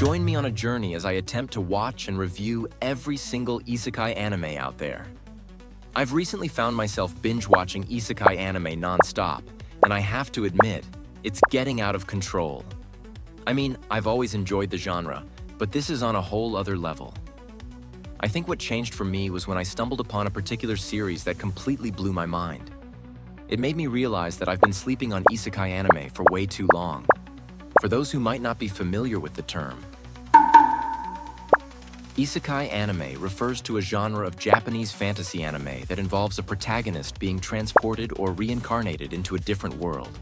Join me on a journey as I attempt to watch and review every single isekai anime out there. I've recently found myself binge-watching isekai anime non-stop, and I have to admit, it's getting out of control. I mean, I've always enjoyed the genre, but this is on a whole other level. I think what changed for me was when I stumbled upon a particular series that completely blew my mind. It made me realize that I've been sleeping on isekai anime for way too long. For those who might not be familiar with the term, isekai anime refers to a genre of Japanese fantasy anime that involves a protagonist being transported or reincarnated into a different world.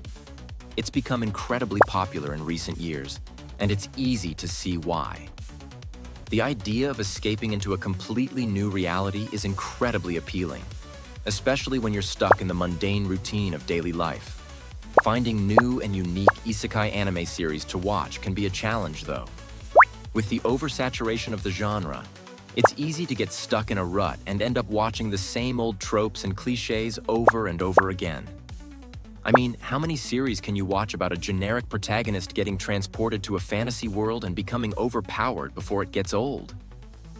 It's become incredibly popular in recent years, and it's easy to see why. The idea of escaping into a completely new reality is incredibly appealing, especially when you're stuck in the mundane routine of daily life. Finding new and unique isekai anime series to watch can be a challenge, though. With the oversaturation of the genre, it's easy to get stuck in a rut and end up watching the same old tropes and cliches over and over again. I mean, how many series can you watch about a generic protagonist getting transported to a fantasy world and becoming overpowered before it gets old?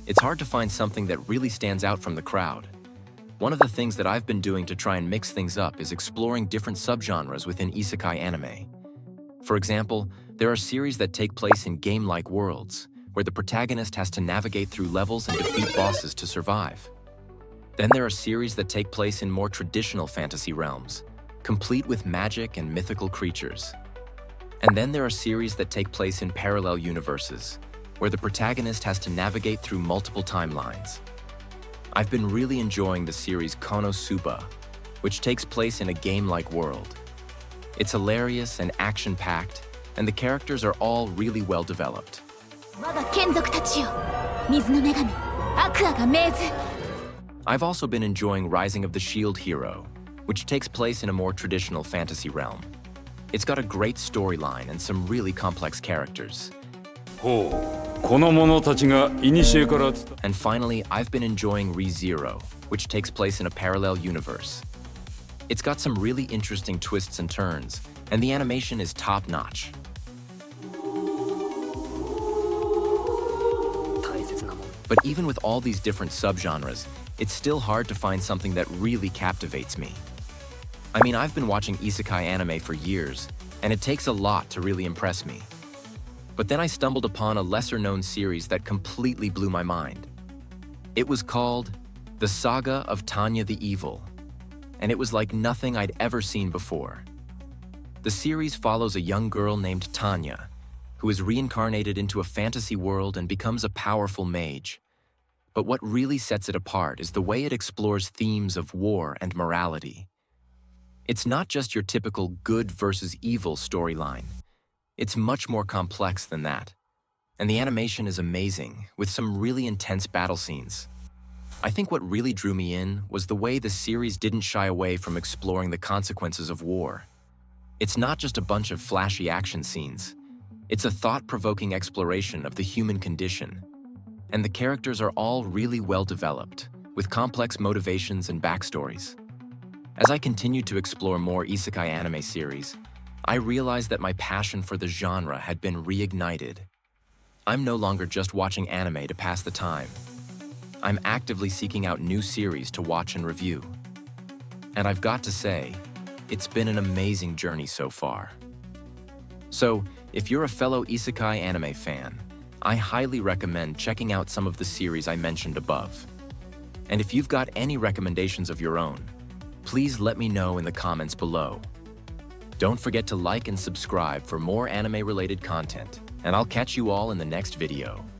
It's hard to find something that really stands out from the crowd. One of the things that I've been doing to try and mix things up is exploring different subgenres within isekai anime. For example, there are series that take place in game-like worlds, where the protagonist has to navigate through levels and defeat bosses to survive. Then there are series that take place in more traditional fantasy realms, complete with magic and mythical creatures. And then there are series that take place in parallel universes, where the protagonist has to navigate through multiple timelines. I've been really enjoying the series Konosuba, which takes place in a game-like world. It's hilarious and action-packed, and the characters are all really well developed. I've also been enjoying Rising of the Shield Hero, which takes place in a more traditional fantasy realm. It's got a great storyline and some really complex characters. And finally, I've been enjoying Re:Zero, which takes place in a parallel universe. It's got some really interesting twists and turns, and the animation is top-notch. But even with all these different subgenres, it's still hard to find something that really captivates me. I mean, I've been watching isekai anime for years, and it takes a lot to really impress me. But then I stumbled upon a lesser-known series that completely blew my mind. It was called The Saga of Tanya the Evil, and it was like nothing I'd ever seen before. The series follows a young girl named Tanya, who is reincarnated into a fantasy world and becomes a powerful mage. But what really sets it apart is the way it explores themes of war and morality. It's not just your typical good versus evil storyline. It's much more complex than that. And the animation is amazing, with some really intense battle scenes. I think what really drew me in was the way the series didn't shy away from exploring the consequences of war. It's not just a bunch of flashy action scenes. It's a thought-provoking exploration of the human condition. And the characters are all really well developed, with complex motivations and backstories. As I continued to explore more isekai anime series, I realized that my passion for the genre had been reignited. I'm no longer just watching anime to pass the time. I'm actively seeking out new series to watch and review. And I've got to say, it's been an amazing journey so far. So, if you're a fellow isekai anime fan, I highly recommend checking out some of the series I mentioned above. And if you've got any recommendations of your own, please let me know in the comments below. Don't forget to like and subscribe for more anime-related content, and I'll catch you all in the next video.